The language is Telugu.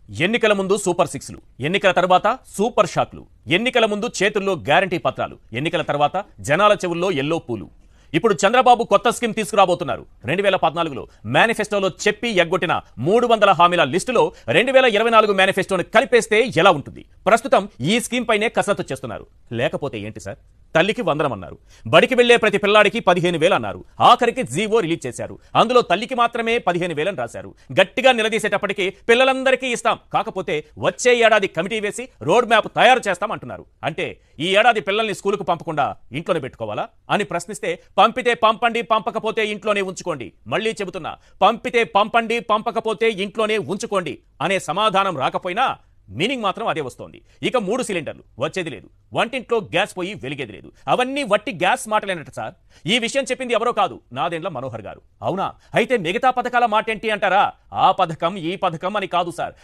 ఎన్నికల ముందు సూపర్ సిక్స్లు, ఎన్నికల తర్వాత సూపర్ షాక్లు, ఎన్నికల ముందు చేతుల్లో గ్యారంటీ పత్రాలు, ఎన్నికల తర్వాత జనాల చెవుల్లో ఎల్లో పూలు. ఇప్పుడు చంద్రబాబు కొత్త స్కీమ్ తీసుకురాబోతున్నారు. 2014లో మేనిఫెస్టోలో చెప్పి ఎగ్గొట్టిన 300 హామీల లిస్టులో 2024 మేనిఫెస్టోను కలిపేస్తే ఎలా ఉంటుంది? ప్రస్తుతం ఈ స్కీమ్ పైనే కసరత్తు చేస్తున్నారు. లేకపోతే ఏంటి సార్? తల్లికి వందనమన్నారు, బడికి వెళ్లే ప్రతి పిల్లాడికి 15,000 అన్నారు, ఆఖరికి జీవో రిలీజ్ చేశారు. అందులో తల్లికి మాత్రమే 15,000 రాశారు. గట్టిగా నిలదీసేటప్పటికి పిల్లలందరికీ ఇస్తాం, కాకపోతే వచ్చే ఏడాది కమిటీ వేసి రోడ్ మ్యాప్ తయారు చేస్తాం అంటున్నారు. అంటే ఈ ఏడాది పిల్లల్ని స్కూలుకు పంపకుండా ఇంట్లోనే పెట్టుకోవాలా అని ప్రశ్నిస్తే, పంపితే పంపండి, పంపకపోతే ఇంట్లోనే ఉంచుకోండి. మళ్ళీ చెబుతున్నా, పంపితే పంపండి, పంపకపోతే ఇంట్లోనే ఉంచుకోండి అనే సమాధానం రాకపోయినా మీనింగ్ మాత్రం అదే వస్తోంది. ఇక 3 సిలిండర్లు వచ్చేది లేదు, వంటింట్లో గ్యాస్ పోయి వెలిగేది లేదు. అవన్నీ వట్టి గ్యాస్ మాటలేనట సార్. ఈ విషయం చెప్పింది ఎవరో కాదు, నాదెండ్ల మనోహర్ గారు. అవునా? అయితే మిగతా పథకాల మాట ఏంటి అంటారా? ఆ పథకం ఈ పథకం అని కాదు సార్.